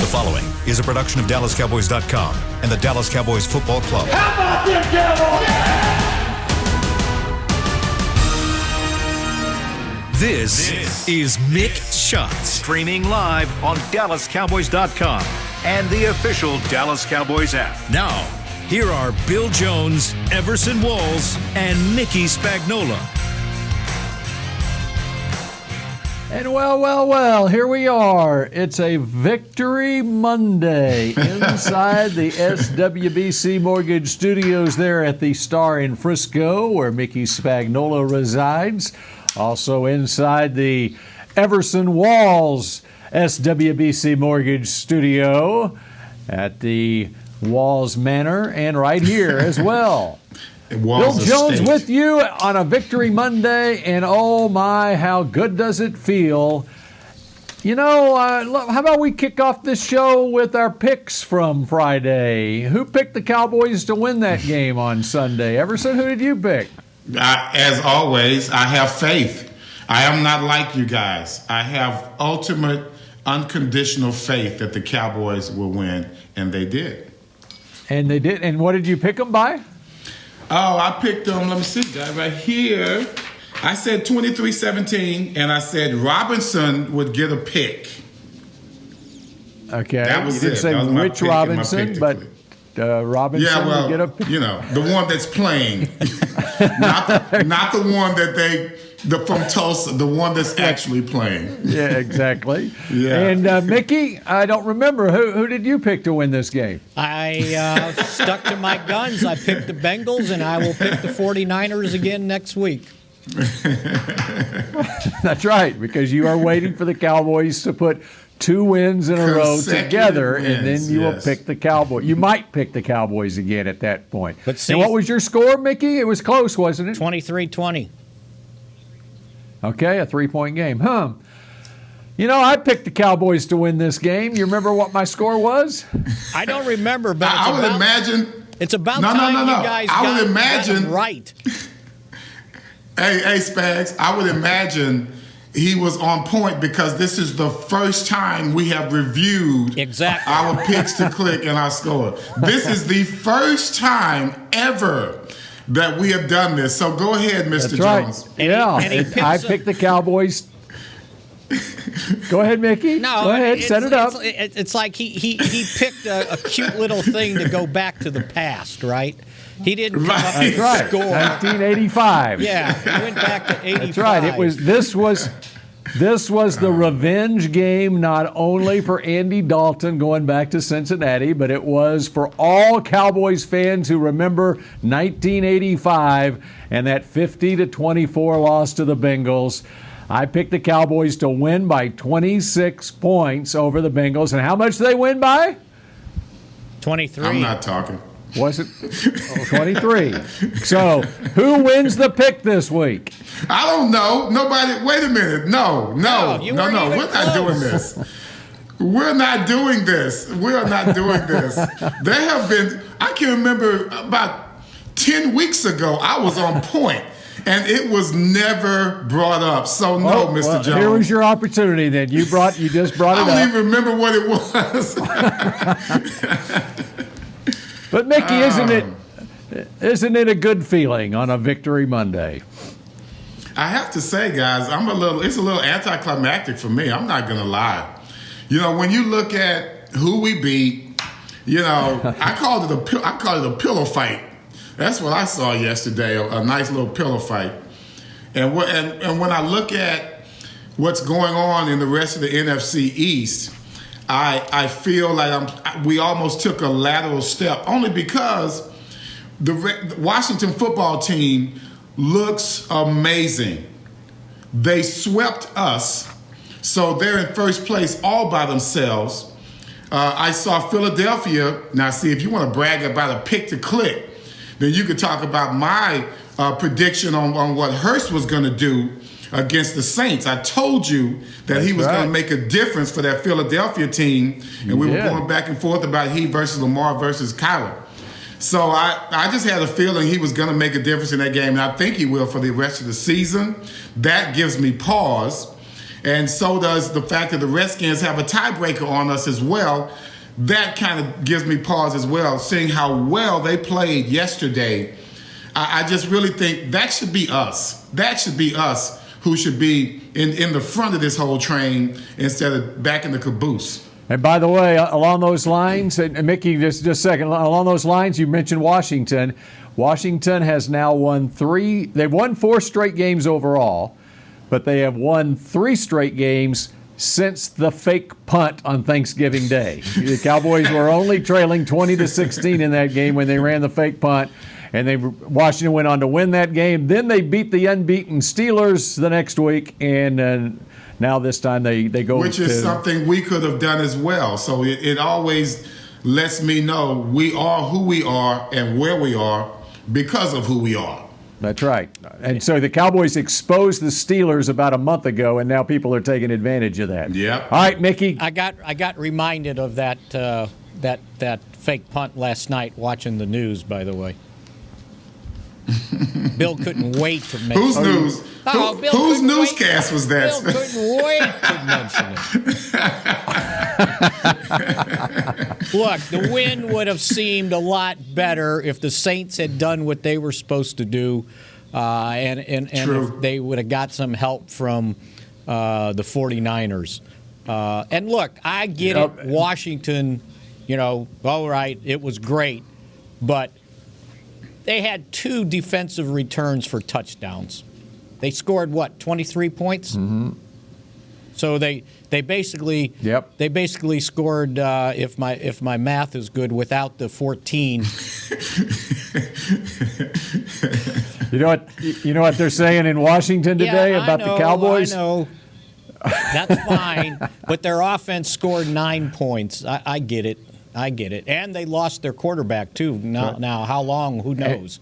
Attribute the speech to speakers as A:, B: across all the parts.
A: following is a production of DallasCowboys.com and the Dallas Cowboys Football Club.
B: How about them Cowboys?
A: This is Mick Shots.
C: Streaming live on DallasCowboys.com and the official Dallas Cowboys app.
A: Now, here are Bill Jones, Everson Walls, and Mickey Spagnola.
D: And well, here we are. It's a Victory Monday inside the SWBC Mortgage Studios there at the Star in Frisco, where Mickey Spagnola resides. Also inside the Everson Walls SWBC Mortgage Studio at the Walls Manor, and right here as well. Bill Jones with you on a Victory Monday, and oh my, how good does it feel. You know, how about we kick off this show with our picks from Friday? Who picked the Cowboys to win that game on Sunday? Everson, who did you pick?
E: As always, I have faith. I am not like you guys. I have ultimate, unconditional faith that the Cowboys will win, and they did.
D: And they did. And what did you pick them by?
E: Oh, I picked them, let me see, right here. I said 23-17, and I said Robinson would get a pick.
D: Okay.
E: That was
D: you didn't say Rich Robinson, but Robinson would get a pick.
E: You know, the one that's playing. not the one that from Tulsa, the one that's actually playing.
D: Yeah, exactly.
E: Yeah.
D: And Mickey, I don't remember. Who did you pick to win this game?
F: I stuck to my guns. I picked the Bengals, and I will pick the 49ers again next week.
D: That's right, because you are waiting for the Cowboys to put 2 wins in a row together, and then you will pick the Cowboys. You might pick the Cowboys again at that point. And what was your score, Mickey? It was close, wasn't it?
F: 23-20.
D: Okay, a 3-point game. You know, I picked the Cowboys to win this game. You remember what my score was?
F: I don't remember, but
E: I would imagine.
F: It's about time you guys got it right.
E: Hey, Spags, I would imagine he was on point because this is the first time we have reviewed our picks to click and our score. This is the first time ever that we have done this. So go ahead, Mr. Jones.
D: I picked the Cowboys. Go ahead, Mickey.
F: No,
D: go ahead, set it up.
F: It's like he picked a cute little thing to go back to the past, right? He didn't come up with a score.
D: 1985.
F: Yeah, he went back to 85.
D: That's right. This was the revenge game, not only for Andy Dalton going back to Cincinnati, but it was for all Cowboys fans who remember 1985 and that 50-24 loss to the Bengals. I picked the Cowboys to win by 26 points over the Bengals. And how much did they win by?
F: 23.
E: I'm not talking.
D: Was it 23? So, who wins the pick this week?
E: I don't know. Nobody. Wait a minute. No. We're not doing this. We're not doing this. We are not doing this. There have been. I can remember about 10 weeks ago. I was on point, and it was never brought up. So no, Mr. Jones.
D: Here was your opportunity. Then you just brought it up.
E: I don't even remember what it was.
D: But Mickey, isn't it a good feeling on a Victory Monday?
E: I have to say, guys, it's a little anticlimactic for me. I'm not going to lie. You know, when you look at who we beat, you know, I called it a pillow fight. That's what I saw yesterday, a nice little pillow fight. And when I look at what's going on in the rest of the NFC East, I feel like we almost took a lateral step, only because the Washington football team looks amazing. They swept us, so they're in first place all by themselves. I saw Philadelphia. Now, see, if you want to brag about a pick to click, then you could talk about my prediction on what Hurst was going to do against the Saints. I told you that he was going to make a difference for that Philadelphia team, and we were going back and forth about he versus Lamar versus Kyler. So I just had a feeling he was going to make a difference in that game, and I think he will for the rest of the season. That gives me pause. and so does the fact that the Redskins have a tiebreaker on us as well. That kind of gives me pause as well, seeing how well they played yesterday. I just really think that should be us. That should be us who should be in the front of this whole train instead of back in the caboose.
D: And by the way, along those lines, and Mickey, just a second, along those lines, you mentioned Washington. Washington has now they've won 4 straight games overall, but they have won 3 straight games since the fake punt on Thanksgiving Day. The Cowboys were only trailing 20-16 in that game when they ran the fake punt, and Washington went on to win that game. Then they beat the unbeaten Steelers the next week, and now this time they go
E: Which is something we could have done as well. So it always lets me know we are who we are and where we are because of who we are.
D: That's right. And so the Cowboys exposed the Steelers about a month ago, and now people are taking advantage of that.
E: Yep.
D: All right, Mickey.
F: I got reminded of that fake punt last night watching the news, by the way. Bill couldn't wait to mention
E: Whose news? Whose newscast was that?
F: Bill couldn't wait to mention it. Look, the win would have seemed a lot better if the Saints had done what they were supposed to do, and if they would have got some help from the 49ers. And look, I get it, Washington, all right, it was great, but they had 2 defensive returns for touchdowns. They scored 23 points? Mm-hmm. So they basically scored, if my math is good, without the 14.
D: You know what they're saying in Washington today about the Cowboys?
F: I know. That's fine. But their offense scored 9 points. I get it. And they lost their quarterback, too. Now how long? Who knows?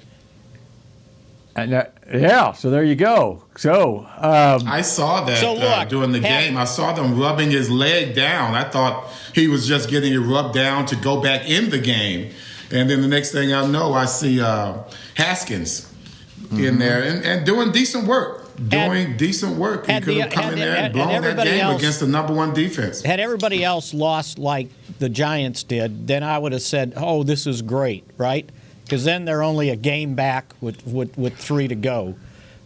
D: So there you go. So
E: I saw that during the game. I saw them rubbing his leg down. I thought he was just getting it rubbed down to go back in the game. And then the next thing I know, I see Haskins in there and doing decent work. He could have come in there and blown that game against the number 1 defense.
F: Had everybody else lost like the Giants did, then I would have said, oh, this is great, right? Because then they're only a game back with 3 to go.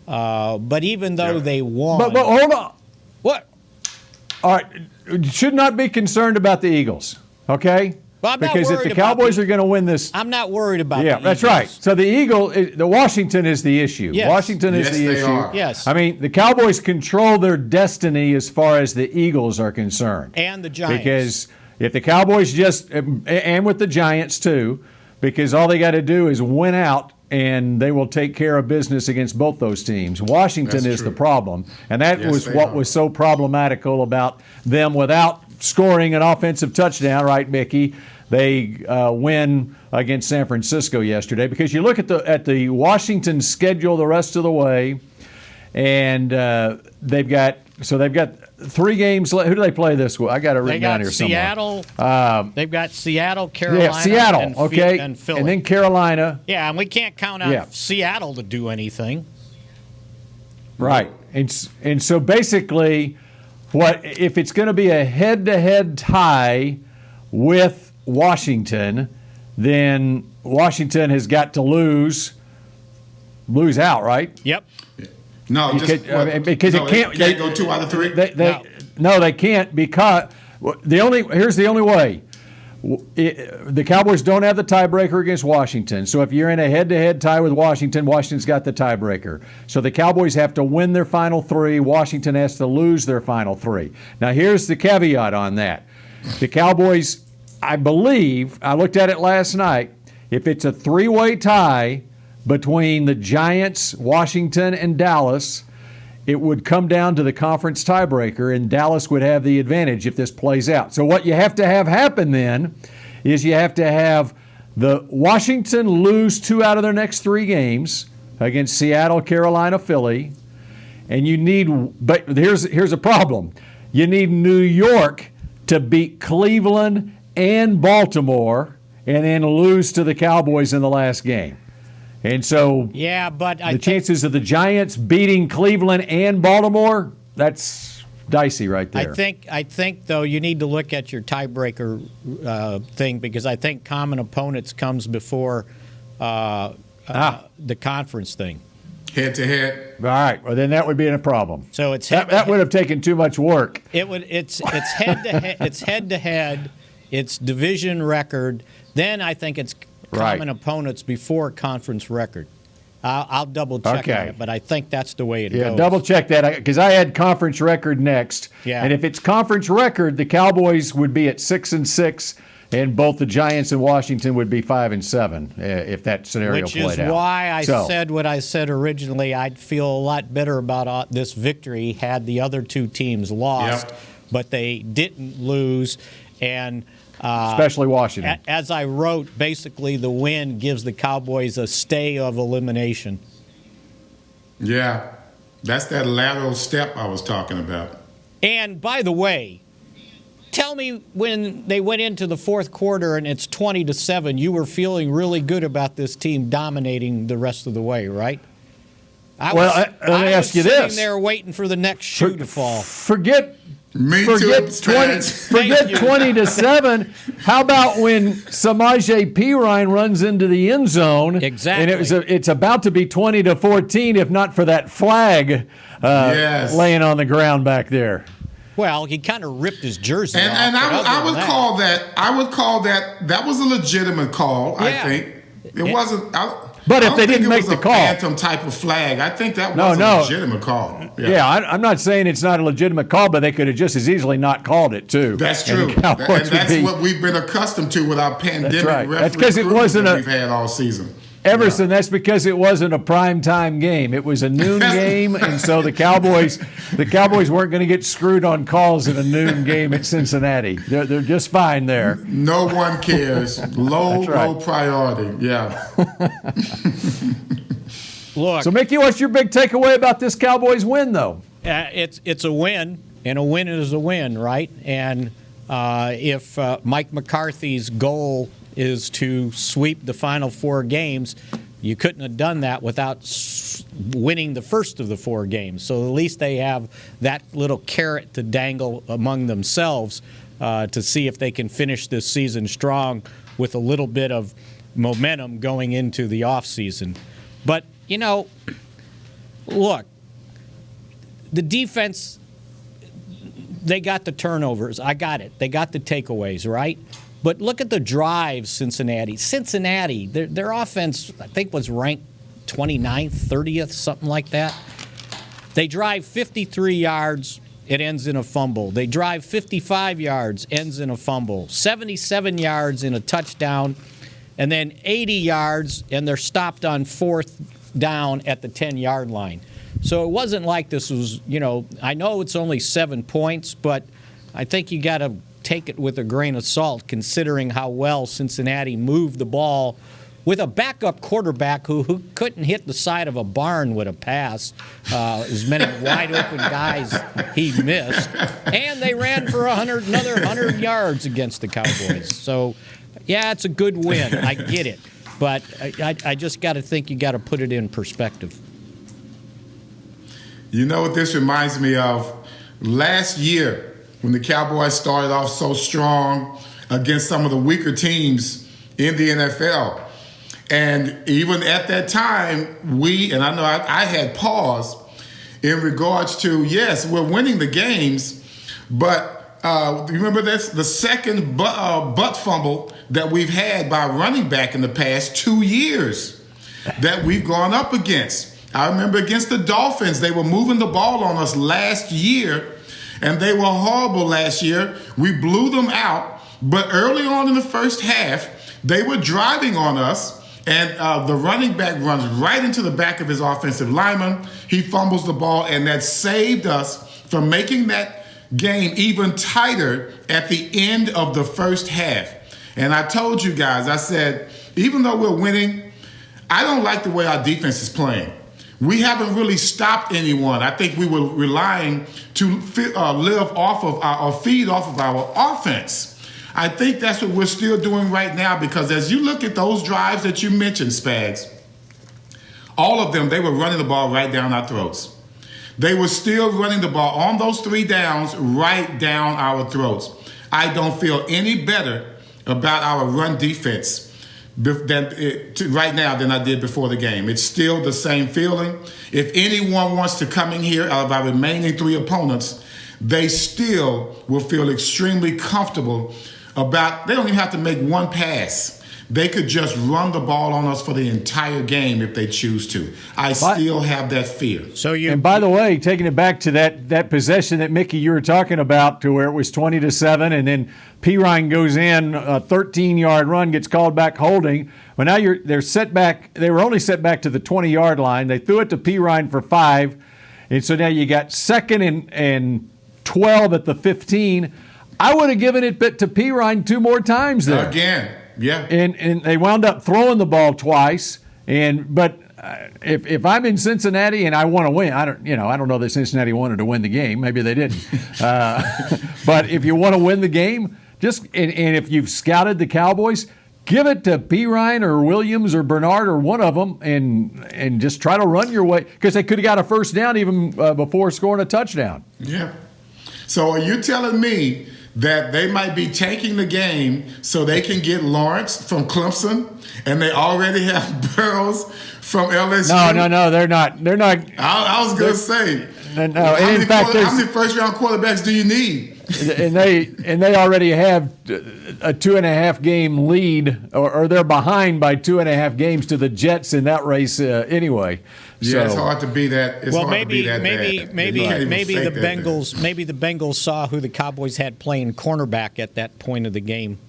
F: But even though they won...
D: But hold on.
F: What?
D: All right. Should not be concerned about the Eagles, okay?
F: Well,
D: because if the Cowboys are going to win this...
F: I'm not worried about the Eagles.
D: That's right. So the Washington is the issue.
F: Yes.
D: Washington is the issue.
E: Are.
F: Yes.
D: I mean, the Cowboys control their destiny as far as the Eagles are concerned.
F: And the Giants.
D: Because if the Cowboys and with the Giants too, because all they got to do is win out and they will take care of business against both those teams. Washington is the problem. And that was what was so problematical about them without scoring an offensive touchdown, right, Mickey? They win against San Francisco yesterday because you look at the Washington schedule the rest of the way, and they've got 3 games. Who do they play this week? I got it written down here
F: Seattle,
D: somewhere.
F: they've got Seattle, Carolina,
D: Seattle,
F: and Philly.
D: And then Carolina.
F: Yeah, and we can't count on Seattle to do anything.
D: Right. And so basically, if it's going to be a head-to-head tie with Washington, then Washington has got to lose out, right?
F: Yep.
E: No,
D: because it can't
E: go 2 out of 3.
D: No, they can't because here's the only way. The Cowboys don't have the tiebreaker against Washington. So if you're in a head-to-head tie with Washington, Washington's got the tiebreaker. So the Cowboys have to win their final 3. Washington has to lose their final 3. Now here's the caveat on that. The Cowboys, I believe, I looked at it last night, if it's a 3-way tie between the Giants, Washington, and Dallas, it would come down to the conference tiebreaker, and Dallas would have the advantage if this plays out. So what you have to have happen then is you have to have the Washington lose 2 out of their next 3 games against Seattle, Carolina, Philly, and but here's a problem. You need New York to beat Cleveland and Baltimore and then lose to the Cowboys in the last game. And so
F: but
D: the chances of the Giants beating Cleveland and Baltimore, that's dicey right there.
F: I think though you need to look at your tiebreaker thing, because I think common opponents comes before the conference thing.
E: Head to head.
D: All right. Well, then that would be a problem.
F: So it's
D: that would have taken too much work.
F: It's head to head. It's head to head. It's division record. Then I think it's common opponents before conference record. I'll double check on it, but I think that's the way it goes.
D: Yeah, double check that, because I had conference record next.
F: Yeah.
D: And if it's conference record, the Cowboys would be at 6-6, and both the Giants and Washington would be 5-7 if that scenario played out.
F: Which is why I said what I said originally. I'd feel a lot better about this victory had the other two teams lost, but they didn't lose. And
D: especially Washington.
F: As I wrote, basically the win gives the Cowboys a stay of elimination.
E: Yeah, that's that lateral step I was talking about.
F: And by the way, tell me when they went into the fourth quarter and it's 20-7, you were feeling really good about this team dominating the rest of the way, right?
D: Let me ask you this.
F: I was sitting there waiting for the next shoe to fall.
D: Forget
E: Me too,
D: 20-7. How about when Samaje Perine runs into the end zone?
F: Exactly.
D: And it's about to be 20-14, if not for that flag laying on the ground back there.
F: Well, he kind of ripped his jersey off.
E: And I would call that was a legitimate call.
F: Yeah.
E: I think it wasn't.
D: But if they didn't make the call,
E: phantom type of flag, I think that was a legitimate call.
D: Yeah, I'm not saying it's not a legitimate call, but they could have just as easily not called it too.
E: That's true, and that's what we've been accustomed to with our pandemic referee.
D: That's because it wasn't
E: we've had all season.
D: Everson, that's because it wasn't a primetime game. It was a noon game, and so the Cowboys weren't going to get screwed on calls in a noon game at Cincinnati. They're just fine there.
E: No one cares. Low priority. Yeah.
F: Look.
D: So, Mickey, what's your big takeaway about this Cowboys win, though?
F: It's a win, and a win is a win, right? And if Mike McCarthy's goal is to sweep the final 4 games, you couldn't have done that without winning the first of the 4 games. So at least they have that little carrot to dangle among themselves to see if they can finish this season strong with a little bit of momentum going into the offseason. But, look, the defense, they got the turnovers. I got it. They got the takeaways, right? But look at the drives, Cincinnati. Their offense, I think, was ranked 29th, 30th, something like that. They drive 53 yards, it ends in a fumble. They drive 55 yards, ends in a fumble. 77 yards in a touchdown, and then 80 yards, and they're stopped on 4th down at the 10-yard line. So it wasn't like this was, I know it's only 7 points, but I think you got to take it with a grain of salt, considering how well Cincinnati moved the ball with a backup quarterback who couldn't hit the side of a barn with a pass, as many wide-open guys he missed. And they ran for another 100 yards against the Cowboys. So, yeah, it's a good win. I get it. But I just got to think you got to put it in perspective.
E: You know what this reminds me of? Last year, when the Cowboys started off so strong against some of the weaker teams in the NFL. And even at that time, and I know I had pause in regards to, yes, we're winning the games, but remember that's the second butt fumble that we've had by running back in the past 2 years that we've gone up against. I remember against the Dolphins, they were moving the ball on us last year, and they were horrible last year. We blew them out. But early on in the first half, they were driving on us, and the running back runs right into the back of his offensive lineman. He fumbles the ball, and that saved us from making that game even tighter at the end of the first half. And I told you guys, I said, even though we're winning, I don't like the way our defense is playing. We haven't really stopped anyone. I think we were relying to live off of or feed off of our offense. I think that's what we're still doing right now, because as you look at those drives that you mentioned, Spags, all of them, they were running the ball right down our throats. They were still running the ball on those 3 downs right down our throats. I don't feel any better about our run defense right now than I did before the game. It's still the same feeling. If anyone wants to come in here out of our remaining 3 opponents, they still will feel extremely comfortable about, they don't even have to make one pass. They could just run the ball on us for the entire game if they choose to. I still have that fear.
D: And by the way, taking it back to that possession that Mickey you were talking about, to where it was 20-7, and then Pirine goes in, a 13-yard run, gets called back holding. Well, now they're set back. They were only set back to the 20-yard line. They threw it to Pirine for 5, and so now you got 2nd and 12 at the 15. I would have given it to Pirine 2 more times there.
E: Again. Yeah,
D: and they wound up throwing the ball twice. But if I'm in Cincinnati and I want to win, I don't know that Cincinnati wanted to win the game. Maybe they didn't. But if you want to win the game, and if you've scouted the Cowboys, give it to Pirine or Williams or Bernard or one of them, and just try to run your way, because they could have got a first down even before scoring a touchdown.
E: Yeah. So are you telling me that they might be tanking the game so they can get Lawrence from Clemson, and they already have Burrows from LSU?
D: No, they're not.
E: I was going to say.
D: No, how
E: many first-round quarterbacks do you need?
D: And they already have a 2.5 game lead, or they're behind by 2.5 games to the Jets in that race anyway.
E: Yeah, it's hard to be that.
F: Maybe the Bengals saw who the Cowboys had playing cornerback at that point of the game.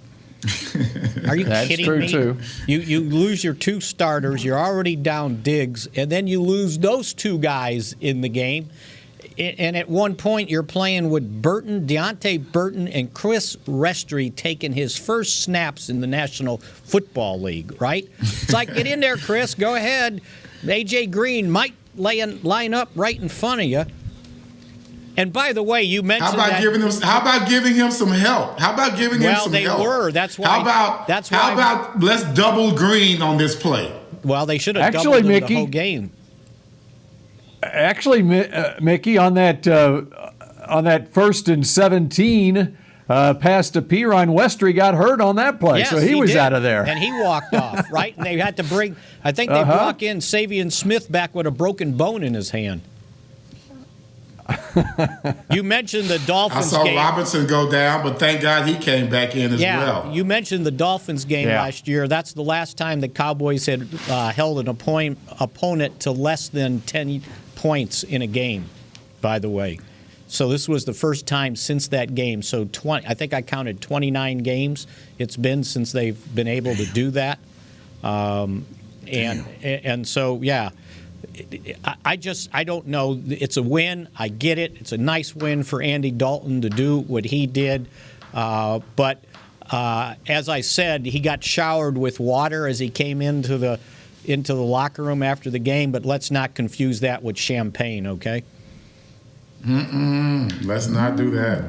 F: Are you kidding me? That's true too. You lose your 2 starters. You're already down Diggs, and then you lose those 2 guys in the game. And at one point, you're playing with Deontay Burton, and Chris Restry taking his first snaps in the National Football League, right? It's like, get in there, Chris. Go ahead. A.J. Green might line up right in front of you. And by the way, you mentioned
E: how about giving him some help? How about giving him some help?
F: Well, they were. That's why.
E: How about let's double Green on this play?
F: Well, they should have doubled him the whole game.
D: Actually, Mickey, on that 1st and 17 pass to Pirine, Westry got hurt on that play,
F: yes,
D: so he was out of there.
F: And he walked off, right? And they had to bring, I think they brought in Savion Smith back with a broken bone in his hand. You mentioned the Dolphins game.
E: I saw Robinson go down, but thank God he came back in as well.
F: You mentioned the Dolphins game last year. That's the last time the Cowboys had held an opponent to less than 10 points in a game, by the way. So this was the first time since that game. So I think I counted 29 games it's been since they've been able to do that. And so, yeah. I don't know. It's a win. I get it. It's a nice win for Andy Dalton to do what he did. But as I said, he got showered with water as he came into the locker room after the game. But let's not confuse that with champagne, okay?
E: Let's not do that.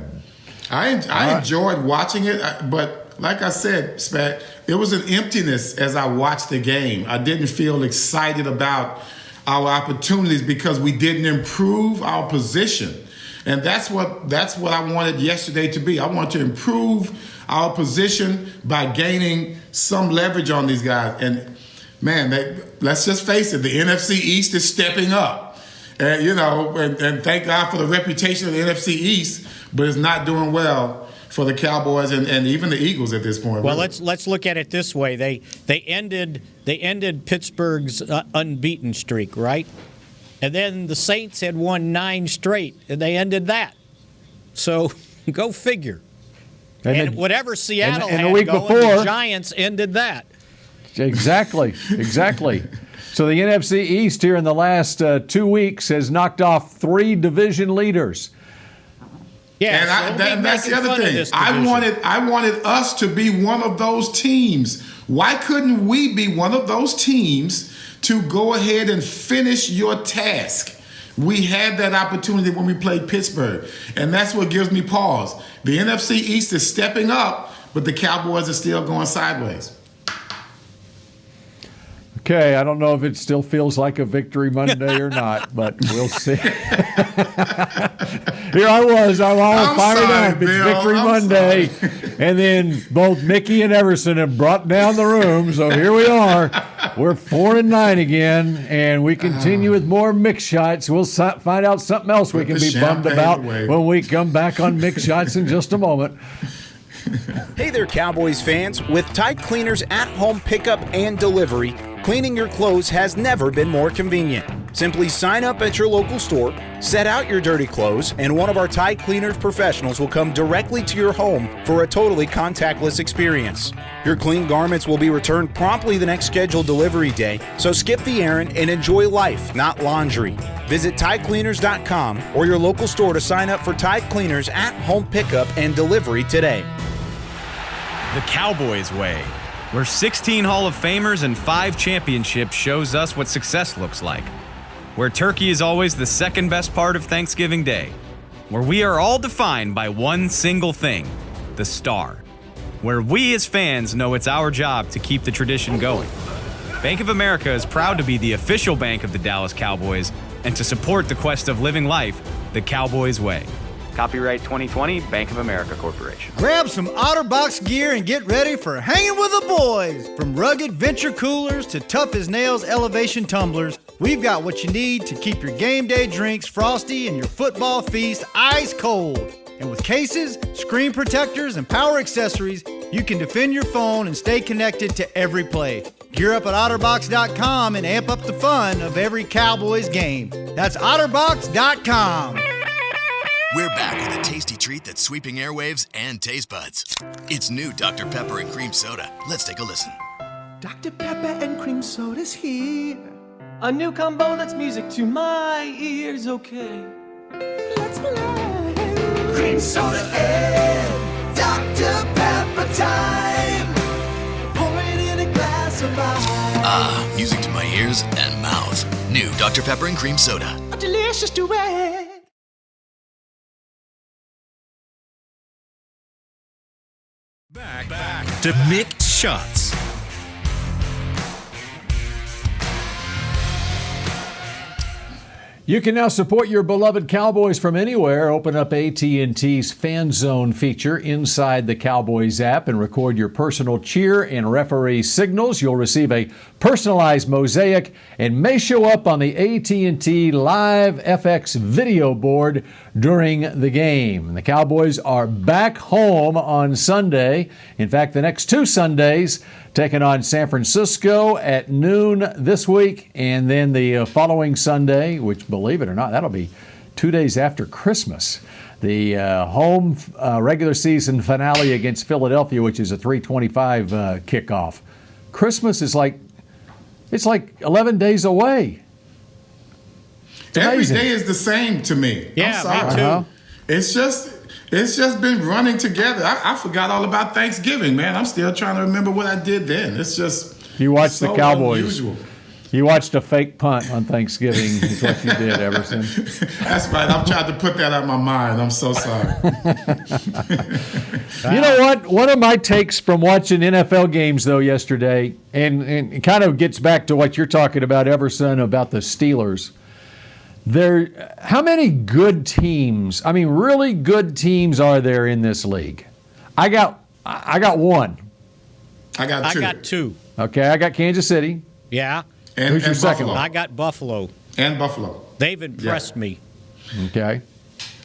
E: I enjoyed watching it, but like I said, Spag, it was an emptiness as I watched the game. I didn't feel excited about our opportunities because we didn't improve our position. And that's what I wanted yesterday to be. I want to improve our position by gaining some leverage on these guys. And man, let's just face it, the NFC East is stepping up. And thank God for the reputation of the NFC East, but it's not doing well for the Cowboys and even the Eagles at this point.
F: Well, let's look at it this way. They ended Pittsburgh's unbeaten streak, right? And then the Saints had won 9 straight, and they ended that. So go figure. And whatever Seattle had
D: the week
F: going,
D: before,
F: the Giants ended that.
D: Exactly. So the NFC East here in the last 2 weeks has knocked off 3 division leaders.
F: Yeah,
E: and that's the other thing. I wanted us to be one of those teams. Why couldn't we be one of those teams to go ahead and finish your task? We had that opportunity when we played Pittsburgh, and that's what gives me pause. The NFC East is stepping up, but the Cowboys are still going sideways.
D: Okay, I don't know if it still feels like a Victory Monday or not, but we'll see. Here I was. I'm all fired up. It's
E: Bill.
D: Victory Monday. And then both Mickey and Everson have brought down the room, so here we are. We're 4-9 again, and we continue with more Mick shots. We'll find out something else we can be bummed about when we come back on Mick shots in just a moment.
B: Hey there, Cowboys fans. With Tide Cleaners at-home pickup and delivery, cleaning your clothes has never been more convenient. Simply sign up at your local store, set out your dirty clothes, and one of our Tide Cleaners professionals will come directly to your home for a totally contactless experience. Your clean garments will be returned promptly the next scheduled delivery day, so skip the errand and enjoy life, not laundry. Visit TideCleaners.com or your local store to sign up for Tide Cleaners at-home pickup and delivery today.
G: The Cowboys way, where 16 Hall of Famers and 5 championships shows us what success looks like. Where turkey is always the second best part of Thanksgiving Day. Where we are all defined by one single thing, the star. Where we as fans know it's our job to keep the tradition going. Bank of America is proud to be the official bank of the Dallas Cowboys and to support the quest of living life the Cowboys way.
H: Copyright 2020, Bank of America Corporation.
I: Grab some OtterBox gear and get ready for hanging with the boys. From rugged venture coolers to tough as nails elevation tumblers, we've got what you need to keep your game day drinks frosty and your football feast ice cold. And with cases, screen protectors, and power accessories, you can defend your phone and stay connected to every play. Gear up at OtterBox.com and amp up the fun of every Cowboys game. That's OtterBox.com.
J: We're back with a tasty treat that's sweeping airwaves and taste buds. It's new Dr. Pepper and Cream Soda. Let's take a listen.
K: Dr. Pepper and Cream Soda's here. A new combo that's music to my ears, okay. Let's play. Cream Soda and Dr. Pepper time. Pour it in a glass of ice.
J: Ah, music to my ears and mouth. New Dr. Pepper and Cream Soda.
K: A delicious duet.
A: Back to Mick Shots.
D: You can now support your beloved Cowboys from anywhere. Open up AT&T's Fan Zone feature inside the Cowboys app and record your personal cheer and referee signals. You'll receive a personalized mosaic and may show up on the AT&T Live FX video board during the game. The Cowboys are back home on Sunday. In fact, the next 2 Sundays, taking on San Francisco at noon this week, and then the following Sunday, which, believe it or not, that'll be 2 days after Christmas, the home regular season finale against Philadelphia, which is a 3:25 kickoff. Christmas is it's like 11 days away.
E: Every day is the same to me.
F: Yeah,
E: I'm sorry.
F: me too.
E: It's just been running together. I forgot all about Thanksgiving, man. I'm still trying to remember what I did then. It's just
D: you watched
E: so
D: the Cowboys.
E: Unusual.
D: You watched a fake punt on Thanksgiving is what you did, Everson.
E: That's right. I'm trying to put that out of my mind. I'm so sorry.
D: You know what? One of my takes from watching NFL games, though, yesterday, and it kind of gets back to what you're talking about, Everson, about the Steelers. How many good teams, really good teams are there in this league? I got one.
E: I got 2.
F: I got 2.
D: Okay, I got Kansas City.
F: Yeah.
D: Who's your second
E: Buffalo.
D: one?
F: I got Buffalo.
E: And Buffalo.
F: They've impressed me.
D: Okay.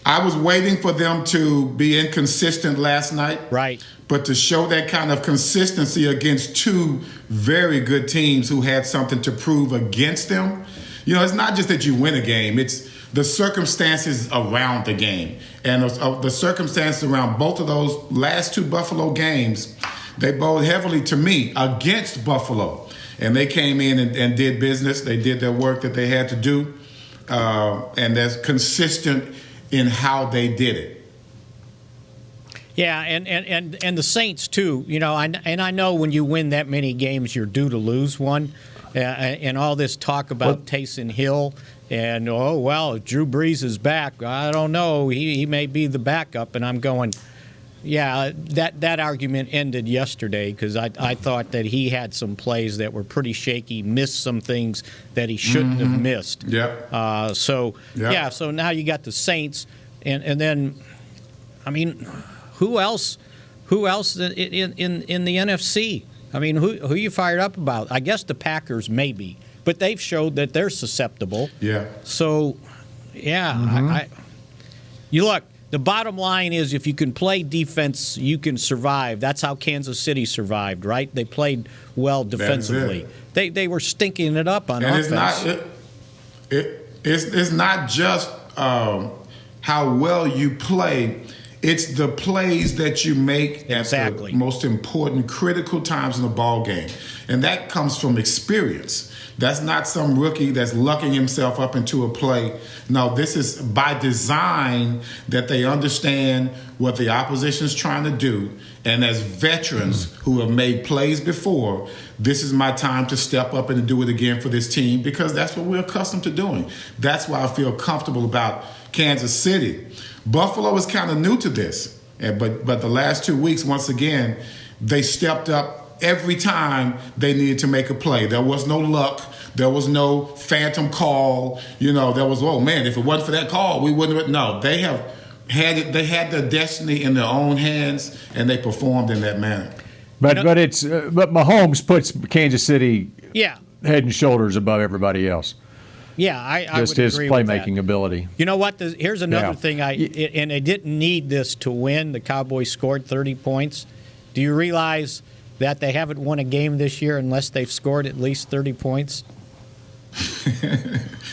E: I was waiting for them to be inconsistent last night.
F: Right.
E: But to show that kind of consistency against 2 very good teams who had something to prove against them, it's not just that you win a game, it's the circumstances around the game. And the circumstances around both of those last 2 Buffalo games, they bode heavily to me against Buffalo. And they came in and did business. They did their work that they had to do. And that's consistent in how they did it.
F: Yeah, and the Saints too. I know when you win that many games, you're due to lose one. And all this talk about Taysom Hill and Drew Brees is back. I don't know. He may be the backup, and I'm going. Yeah, that argument ended yesterday because I thought that he had some plays that were pretty shaky, missed some things that he shouldn't have missed.
E: Yep.
F: So now you got the Saints, and then, I mean, who else in the NFC? I mean, who you fired up about? I guess the Packers maybe, but they've showed that they're susceptible.
E: Yeah.
F: So, yeah, you look. The bottom line is if you can play defense, you can survive. That's how Kansas City survived, right? They played well defensively. They were stinking it up on offense.
E: It's not just how well you play. It's the plays that you make at the most important, critical times in the ball game. And that comes from experience. That's not some rookie that's lucking himself up into a play. No, this is by design that they understand what the opposition is trying to do. And as veterans who have made plays before, this is my time to step up and do it again for this team because that's what we're accustomed to doing. That's why I feel comfortable about Kansas City. Buffalo is kind of new to this, but the last 2 weeks, once again, they stepped up every time they needed to make a play. There was no luck. There was no phantom call. There was, oh man, if it wasn't for that call, we wouldn't have. No, they have had it. They had their destiny in their own hands, and they performed in that manner.
D: But Mahomes puts Kansas City head and shoulders above everybody else.
F: Yeah, I
D: just
F: would
D: his
F: agree
D: playmaking
F: with that.
D: ability.
F: You know what? Here's another thing. And they didn't need this to win. The Cowboys scored 30 points. Do you realize that they haven't won a game this year unless they've scored at least 30 points?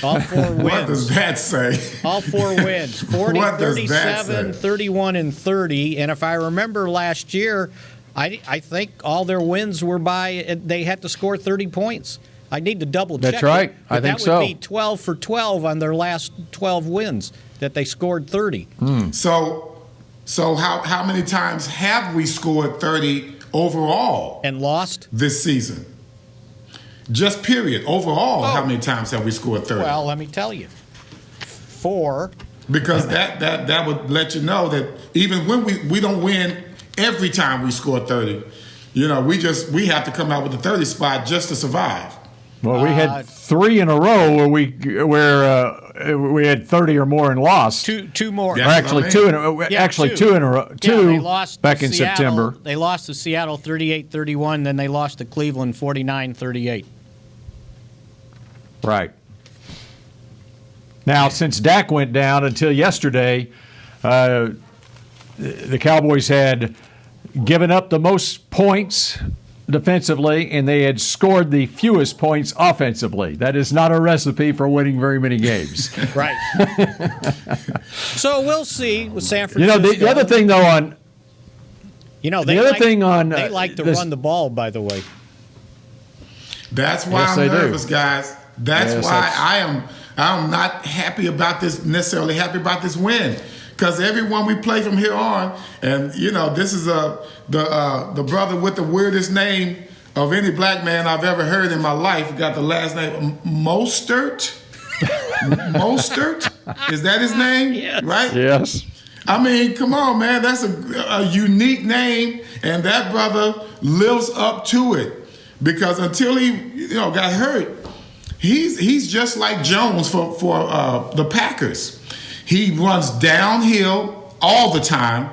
F: All 4 wins.
E: What does that say?
F: All 4 wins. 40,
E: what
F: 37, 31, and 30. And if I remember last year, I think all their wins were they had to score 30 points. I need to double check.
D: That's right. I think so.
F: That would be 12 for 12 on their last 12 wins that they scored 30.
E: So how many times have we scored 30 overall
F: and lost
E: this season? Just period. Overall, how many times have we scored 30?
F: Well, let me tell you. 4.
E: Because that would let you know that even when we don't win every time we score 30, we have to come out with the 30 spot just to survive.
D: Well, we had 3 in a row where we had 30 or more and lost.
F: Two more.
D: Actually, two in a row.
F: They lost
D: back in September.
F: They lost to Seattle 38-31, then they lost to Cleveland 49-38.
D: Right. Now, since Dak went down until yesterday, the Cowboys had given up the most points defensively, and they had scored the fewest points offensively. That is not a recipe for winning very many games.
F: Right. So we'll see with San Francisco.
D: The other thing, though,
F: they like to run the ball, by the way.
E: That's why I'm nervous, guys. That's why I'm not necessarily happy about this win. Because everyone we play from here on, and this is the brother with the weirdest name of any black man I've ever heard in my life. Got the last name Mostert. Mostert, is that his name?
F: Yes.
E: Right?
D: Yes.
E: I mean, come on, man. That's a unique name, and that brother lives up to it. Because until he got hurt, he's just like Jones for the Packers. He runs downhill all the time,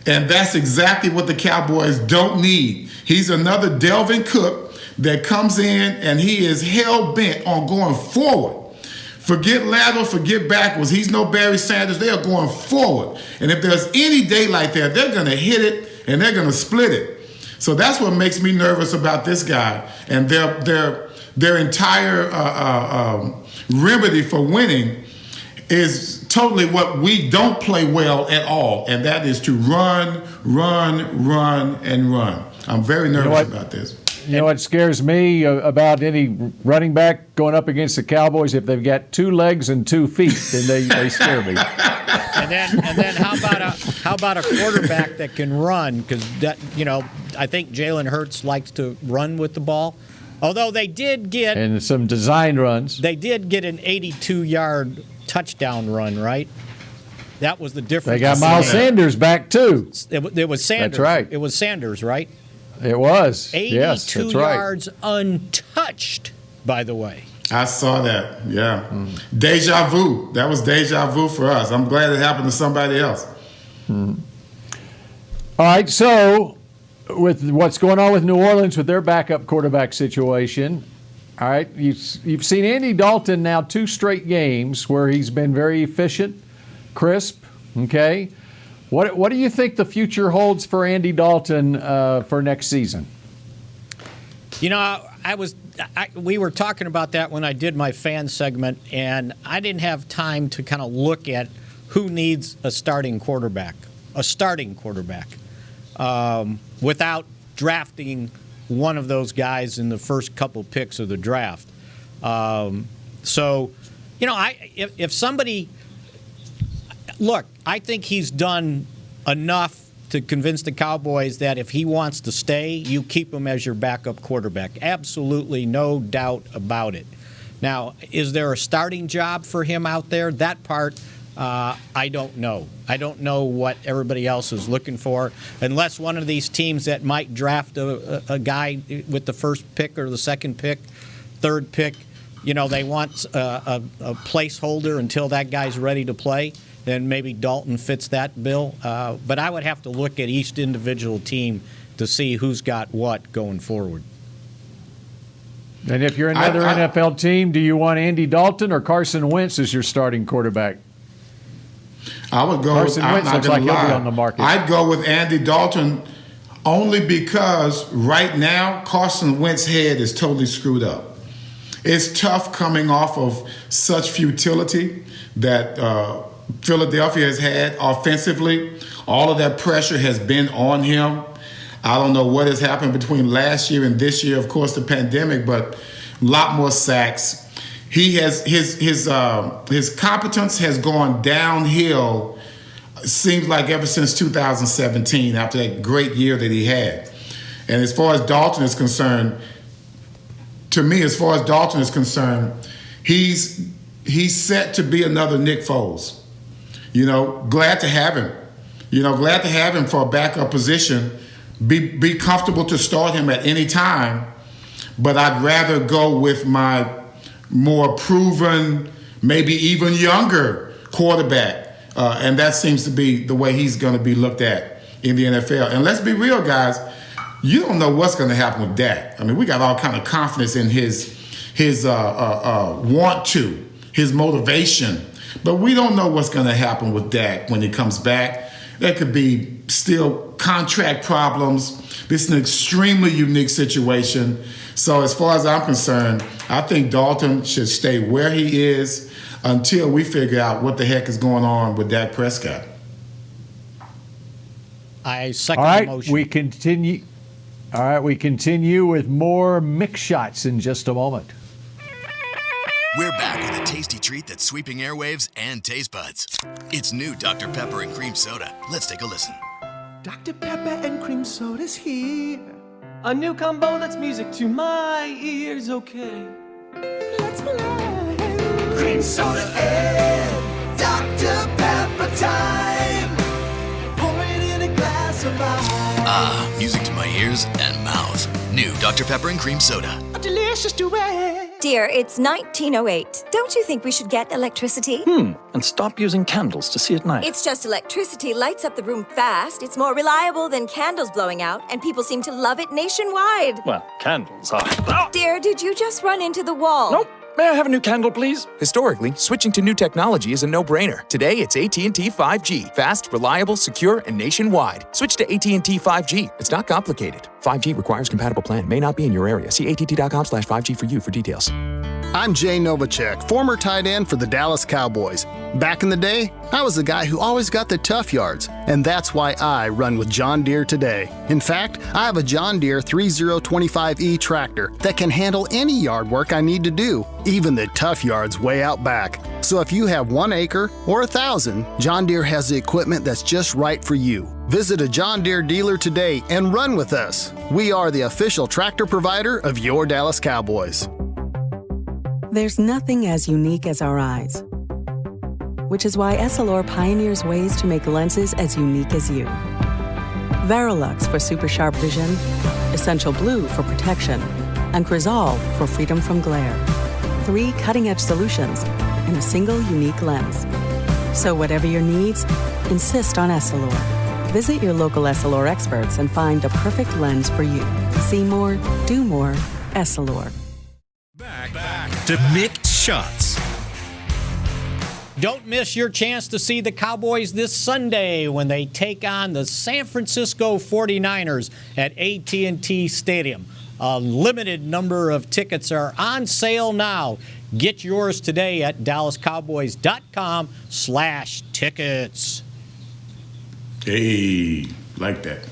E: and that's exactly what the Cowboys don't need. He's another Delvin Cook that comes in, and he is hell-bent on going forward. Forget lateral, forget backwards. He's no Barry Sanders. They are going forward. And if there's any daylight there, they're going to hit it, and they're going to split it. So that's what makes me nervous about this guy. And their entire remedy for winning is totally what we don't play well at all, and that is to run, and run. I'm very nervous about this.
D: You know what scares me about any running back going up against the Cowboys? If they've got 2 legs and 2 feet, then they scare me.
F: And then how about a quarterback that can run? Because I think Jalen Hurts likes to run with the ball. Although they did get
D: and some design runs.
F: They did get an 82-yard touchdown run, right? That was the difference.
D: They got Miles Sanders back, too.
F: It was Sanders.
D: That's right.
F: It was Sanders, right?
D: It was.
F: 82
D: yes, that's right.
F: yards untouched, by the way.
E: I saw that, yeah. Deja vu. That was deja vu for us. I'm glad it happened to somebody else.
D: All right, so with what's going on with New Orleans with their backup quarterback situation, all right, you've seen Andy Dalton now 2 straight games where he's been very efficient, crisp, okay? What do you think the future holds for Andy Dalton for next season?
F: You know, we were talking about that when I did my fan segment, and I didn't have time to kind of look at who needs a starting quarterback, without drafting one of those guys in the first couple picks of the draft. So, you know, if somebody look, I think he's done enough to convince the Cowboys that if he wants to stay, you keep him as your backup quarterback. Absolutely no doubt about it. Now, is there a starting job for him out there? That part, I don't know. I don't know what everybody else is looking for, unless one of these teams that might draft a guy with the first pick or the second pick, third pick, you know, they want a placeholder until that guy's ready to play. Then maybe Dalton fits that bill. But I would have to look at each individual team to see who's got what going forward.
D: And if you're another NFL team, do you want Andy Dalton or Carson Wentz as your starting quarterback?
E: I would go
D: Carson Wentz looks like he'll be on the market.
E: I'd go with Andy Dalton only because right now Carson Wentz's head is totally screwed up. It's tough coming off of such futility that Philadelphia has had offensively. All of that pressure has been on him. I don't know what has happened between last year and this year, of course, the pandemic, but a lot more sacks. He has his competence has gone downhill, seems like ever since 2017, after that great year that he had. And as far as Dalton is concerned, he's set to be another Nick Foles. You know, glad to have him. Glad to have him for a backup position. Be comfortable to start him at any time, but I'd rather go with my more proven, maybe even younger quarterback, and that seems to be the way he's going to be looked at in the NFL. And let's be real, guys. You don't know what's going to happen with Dak. I mean, we got all kind of confidence in his want to, his motivation. But we don't know what's going to happen with Dak when he comes back. There could be still contract problems. This is an extremely unique situation. So as far as I'm concerned, I think Dalton should stay where he is until we figure out what the heck is going on with Dak Prescott.
F: I second the motion.
D: We continue. All right, we continue with more Mick shots in just a moment.
J: We're back with a tasty treat that's sweeping airwaves and taste buds. It's new Dr. Pepper and Cream Soda. Let's take a listen.
K: Dr. Pepper and Cream Soda's here. A new combo that's music to my ears, okay. Let's play. Cream Soda and Dr. Pepper time. Pour it in a glass of ice.
J: Ah, music to my ears and mouth. New Dr. Pepper and Cream Soda.
K: A delicious duet.
L: Dear, it's 1908. Don't you think we should get electricity?
M: And stop using candles to see at night.
L: It's just electricity lights up the room fast. It's more reliable than candles blowing out, and people seem to love it nationwide.
M: Well, candles are...
L: Dear, did you just run into the wall?
M: Nope. May I have a new candle, please?
N: Historically, switching to new technology is a no-brainer. Today, it's AT&T 5G. Fast, reliable, secure, and nationwide. Switch to AT&T 5G. It's not complicated. 5G requires compatible plan. May not be in your area. See att.com/5G for you for details.
O: I'm Jay Novacek, former tight end for the Dallas Cowboys. Back in the day, I was the guy who always got the tough yards, and that's why I run with John Deere today. In fact, I have a John Deere 3025E tractor that can handle any yard work I need to do, even the tough yards way out back. So if you have 1 acre or 1,000, John Deere has the equipment that's just right for you. Visit a John Deere dealer today and run with us. We are the official tractor provider of your Dallas Cowboys.
P: There's nothing as unique as our eyes. which is why Essilor pioneers ways to make lenses as unique as you. Verilux for super sharp vision, Essential Blue for protection, and Crizal for freedom from glare. 3 cutting-edge solutions in a single unique lens. So whatever your needs, insist on Essilor. Visit your local Essilor experts and find the perfect lens for you. See more, do more, Essilor.
A: Back to Mick Shots.
F: Don't miss your chance to see the Cowboys this Sunday when they take on the San Francisco 49ers at AT&T Stadium. A limited number of tickets are on sale now. Get yours today at dallascowboys.com/tickets.
E: Hey, like that.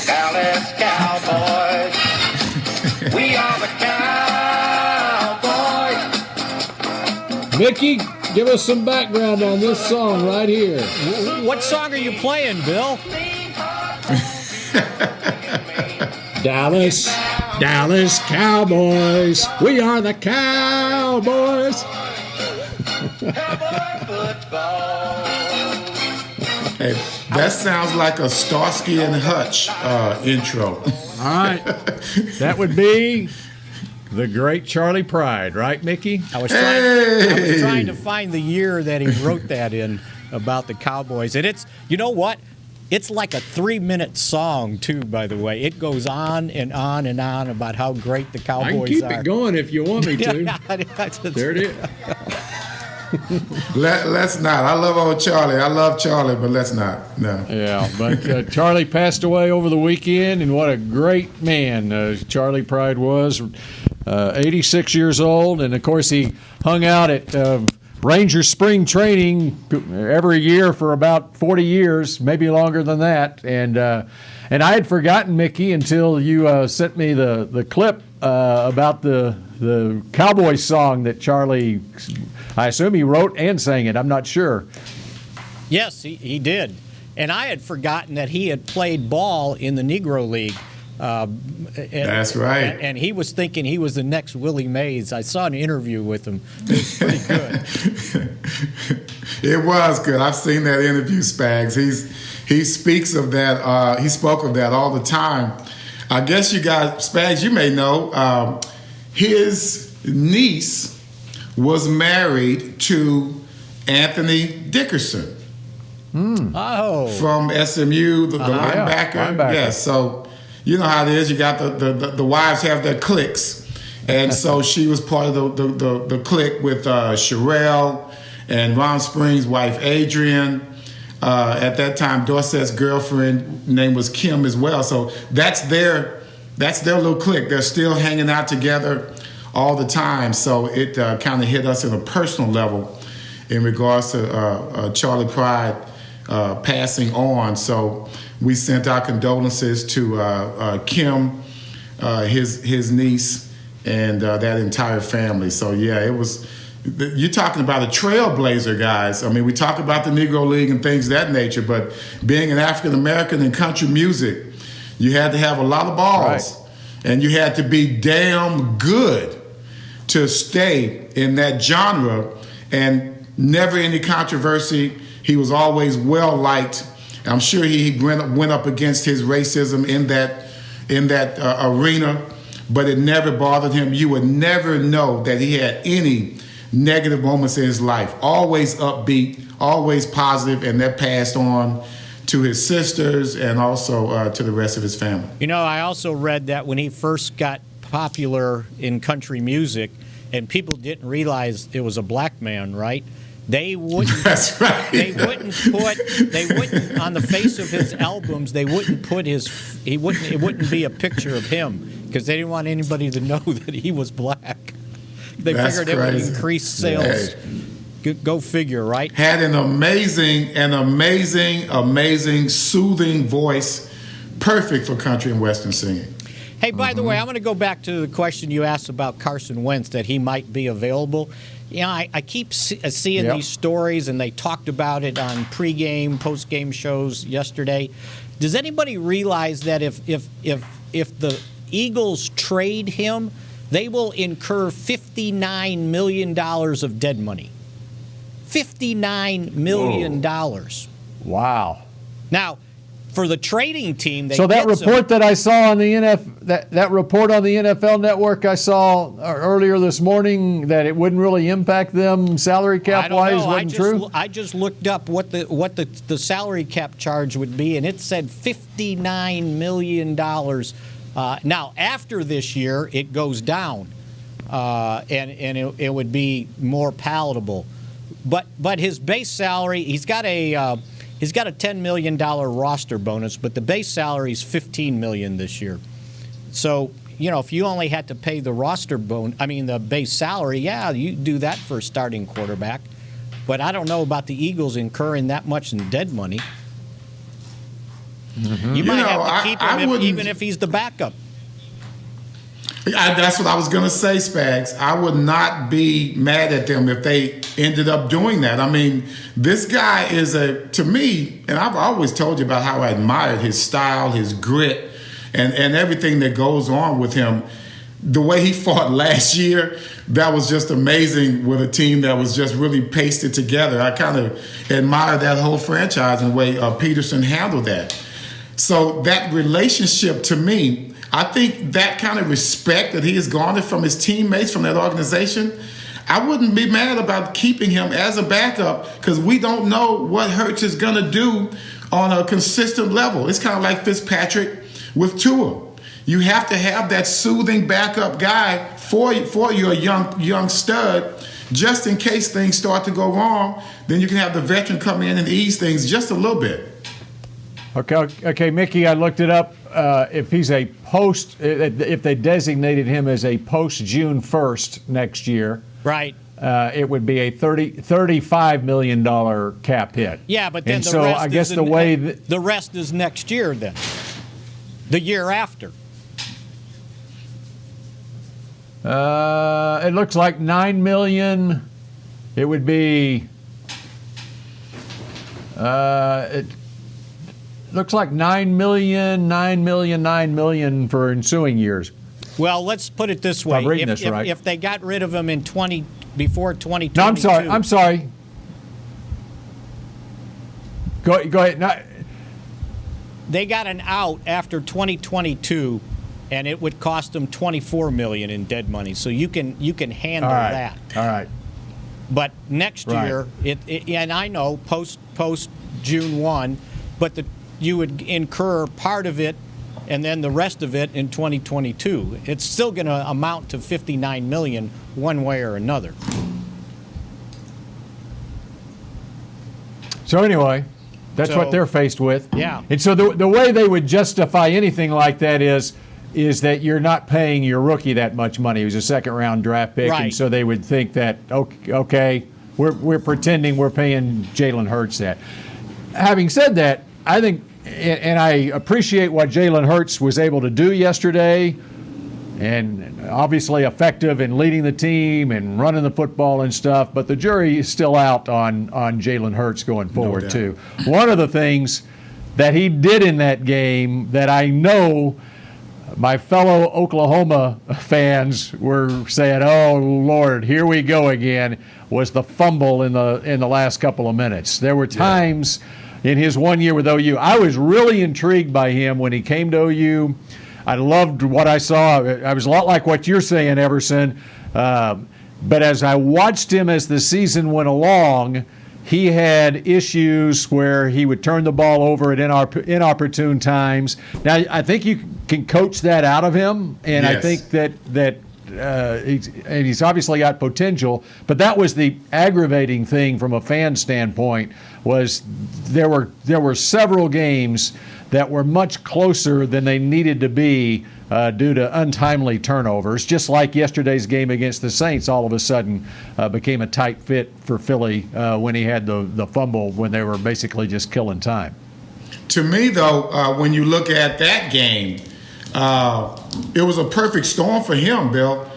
K: Dallas Cowboys. We are the Cowboys.
D: Mickey, give us some background on this song right here.
F: What song are you playing, Bill?
D: Dallas Cowboys. We are the Cowboys.
E: Hey, that sounds like a Starsky and Hutch intro.
D: All right. That would be the great Charlie Pride, right, Mickey?
F: I was trying to find the year that he wrote that in about the Cowboys. And it's, you know what? It's like a 3-minute song, too, by the way. It goes on and on and on about how great the Cowboys are.
D: I can keep it going if you want me to. There it is.
E: Let's not. I love old Charlie. I love Charlie, but let's not. No.
D: Yeah, but Charlie passed away over the weekend, and what a great man Charlie Pride was. 86 years old, and of course he hung out at Ranger spring training every year for about 40 years, maybe longer than that. And I had forgotten, Mickey, until you sent me the clip about the Cowboys song that Charlie, I assume he wrote and sang it. I'm not sure.
F: Yes, he did. And I had forgotten that he had played ball in the Negro League.
E: That's right.
F: And he was thinking he was the next Willie Mays. I saw an interview with him. It was pretty good.
E: It was good. I've seen that interview, Spags. He speaks of that. He spoke of that all the time. I guess you guys, Spags, you may know, his niece was married to Anthony Dickerson.
F: Oh.
E: From SMU, the linebacker.
D: Linebacker.
E: Yeah, so you know how it is. You got the wives have their cliques. And so she was part of the clique with Sherelle and Ron Springs' wife, Adrian. At that time, Dorset's girlfriend name was Kim as well. So that's their little clique. They're still hanging out together all the time. So it kind of hit us on a personal level in regards to Charlie Pride passing on. So we sent our condolences to Kim, his niece, and that entire family. So yeah, it was. You're talking about a trailblazer, guys. I mean, we talk about the Negro League and things of that nature, but being an African American in country music, you had to have a lot of balls, and you had to be damn good to stay in that genre, and never any controversy. He was always well liked. I'm sure he went up against his racism in that arena, but it never bothered him. You would never know that he had any negative moments in his life. Always upbeat, always positive, and that passed on to his sisters and also to the rest of his family.
F: You know, I also read that when he first got popular in country music, and people didn't realize it was a black man, right? They wouldn't.
E: That's right.
F: They wouldn't on the face of his albums. They wouldn't put his. It wouldn't be a picture of him because they didn't want anybody to know that he was black. They figured it would increase sales. Yeah. Go figure, right?
E: Had an amazing, soothing voice, perfect for country and western singing.
F: Hey, by the way, I'm going to go back to the question you asked about Carson Wentz, that he might be available. I keep seeing these stories, and they talked about it on pregame, postgame shows yesterday. Does anybody realize that if the Eagles trade him, they will incur $59 million of dead money? $59 million.
D: Wow.
F: Now, for the trading team,
D: so that report that I saw on the that report on the NFL Network I saw earlier this morning that it wouldn't really impact them salary cap wise wasn't true.
F: I just looked up what the salary cap charge would be, and it said $59 million. Now after this year, it goes down, and it would be more palatable. But his base salary, he's got a $10 million roster bonus, but the base salary is $15 million this year. So, if you only had to pay the the base salary, you do that for a starting quarterback. But I don't know about the Eagles incurring that much in dead money.
E: Mm-hmm.
F: You might have to keep him even if he's the backup.
E: That's what I was going to say, Spags. I would not be mad at them if they ended up doing that. I mean, this guy is to me, and I've always told you about how I admired his style, his grit, and everything that goes on with him. The way he fought last year, that was just amazing with a team that was just really pasted together. I kind of admire that whole franchise and the way Peterson handled that. So that relationship to me, I think that kind of respect that he has garnered from his teammates, from that organization, I wouldn't be mad about keeping him as a backup because we don't know what Hurts is going to do on a consistent level. It's kind of like Fitzpatrick with Tua. You have to have that soothing backup guy for your young stud, just in case things start to go wrong. Then you can have the veteran come in and ease things just a little bit.
D: Okay, Mickey, I looked it up. If he's if they designated him as a post-June 1st next year,
F: right,
D: it would be a $35 million cap hit.
F: Yeah, but then the rest is next year then, the year after.
D: It looks like $9 million. It would be. It looks like $9 million for ensuing years.
F: Well, let's put it this way: if they got rid of him before 2022.
D: No, I'm sorry. Go ahead. No.
F: They got an out after 2022, and it would cost them $24 million in dead money. So you can handle that.
D: All right.
F: But next year, and I know post June 1, but you would incur part of it and then the rest of it in 2022. It's still going to amount to $59 million one way or another.
D: So anyway, that's what they're faced with.
F: Yeah.
D: And so the way they would justify anything like that is that you're not paying your rookie that much money. He was a second-round draft pick,
F: right.
D: And so they would think that, okay, we're pretending we're paying Jalen Hurts that. Having said that, I think, and I appreciate what Jalen Hurts was able to do yesterday, and obviously effective in leading the team and running the football and stuff, but the jury is still out on Jalen Hurts going forward, too. One of the things that he did in that game that I know my fellow Oklahoma fans were saying, "Oh Lord, here we go again," was the fumble in the last couple of minutes. There were times in his 1 year with OU, I was really intrigued by him when he came to OU. I loved what I saw. I was a lot like what you're saying, Everson. But as I watched him as the season went along, he had issues where he would turn the ball over at inopportune times. Now, I think you can coach that out of him, and I think that he's obviously got potential. But that was the aggravating thing from a fan standpoint, was there were several games that were much closer than they needed to be due to untimely turnovers, just like yesterday's game against the Saints all of a sudden became a tight fit for Philly when he had the fumble when they were basically just killing time.
E: To me, though, when you look at that game, it was a perfect storm for him, Bill.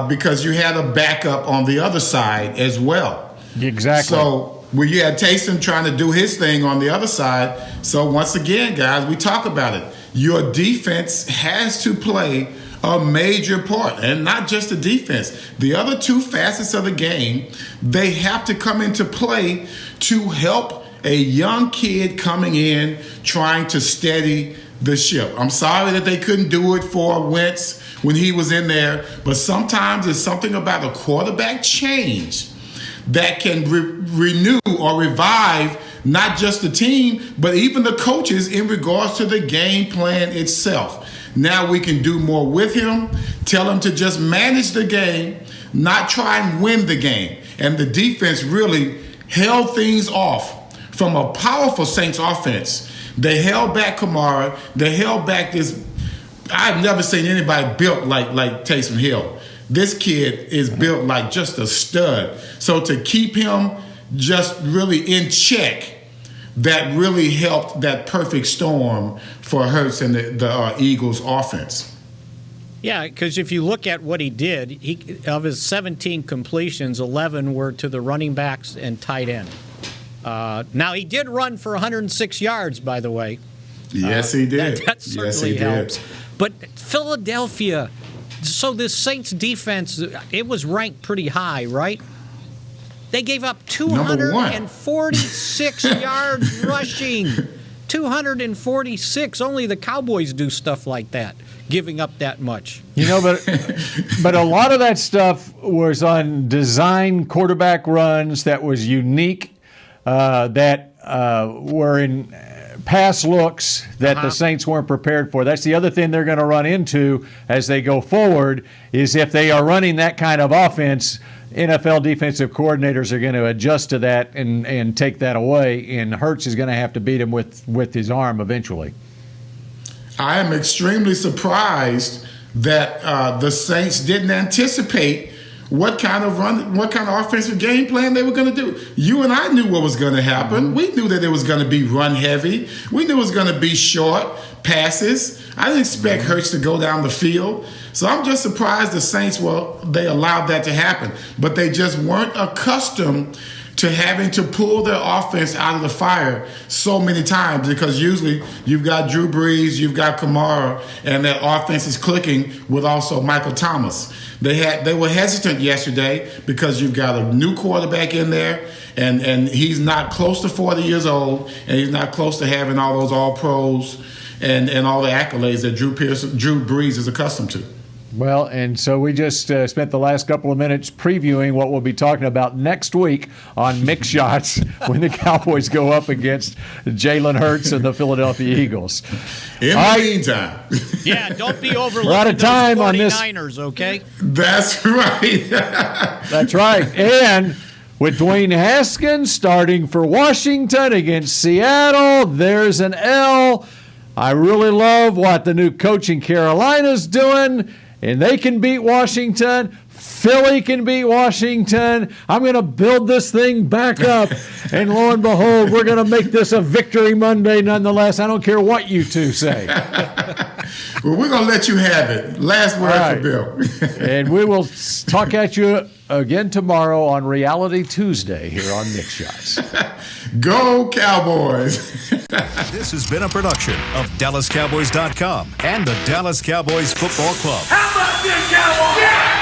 E: because you had a backup on the other side as well.
D: Exactly.
E: So when you had Taysom trying to do his thing on the other side, so once again, guys, we talk about it. Your defense has to play a major part, and not just the defense. The other two facets of the game, they have to come into play to help a young kid coming in trying to steady the ship. I'm sorry that they couldn't do it for Wentz when he was in there, but sometimes it's something about a quarterback change that can renew or revive not just the team, but even the coaches in regards to the game plan itself. Now we can do more with him, tell him to just manage the game, not try and win the game. And the defense really held things off from a powerful Saints offense. They held back Kamara. They held back this. I've never seen anybody built like Taysom Hill. This kid is built like just a stud. So to keep him just really in check, that really helped that perfect storm for Hurts and the Eagles offense.
F: Yeah, because if you look at what he did, of his 17 completions, 11 were to the running backs and tight end. Now, he did run for 106 yards, by the way.
E: Yes, he did.
F: That certainly helps. But Philadelphia, so this Saints defense, it was ranked pretty high, right? They gave up 246 yards rushing. 246. Only the Cowboys do stuff like that, giving up that much.
D: You know, but a lot of that stuff was on design quarterback runs that was unique, that were in pass looks that the Saints weren't prepared for. That's the other thing they're going to run into as they go forward, is if they are running that kind of offense, NFL defensive coordinators are going to adjust to that and take that away, and Hurts is going to have to beat him with his arm eventually.
E: I am extremely surprised that the Saints didn't anticipate what kind of offensive game plan they were going to do. You and I knew what was going to happen. We knew that it was going to be run heavy. We knew it was going to be short passes. I didn't expect Hurts to go down the field. So I'm just surprised the Saints, they allowed that to happen. But they just weren't accustomed to having to pull their offense out of the fire so many times, because usually you've got Drew Brees, you've got Kamara, and their offense is clicking with also Michael Thomas. They were hesitant yesterday because you've got a new quarterback in there, and he's not close to 40 years old, and he's not close to having all those all-pros and all the accolades that Drew Brees is accustomed to.
D: Well, and so we just spent the last couple of minutes previewing what we'll be talking about next week on Mick Shots when the Cowboys go up against Jalen Hurts and the Philadelphia Eagles.
E: In the meantime.
F: Yeah, don't be overlooking
D: We're out of time
F: those
D: 49ers,
F: on this. Okay?
E: That's right.
D: That's right. And with Dwayne Haskins starting for Washington against Seattle, there's an L. I really love what the new coach in Carolina's doing. And they can beat Washington. Philly can beat Washington. I'm going to build this thing back up. And lo and behold, we're going to make this a Victory Monday nonetheless. I don't care what you two say.
E: Well, we're going to let you have it. Last word for Bill.
D: And we will talk at you again tomorrow on Reality Tuesday here on Mick Shots.
E: Go Cowboys.
C: This has been a production of DallasCowboys.com and the Dallas Cowboys Football Club.
K: How about this, Cowboys? Yeah!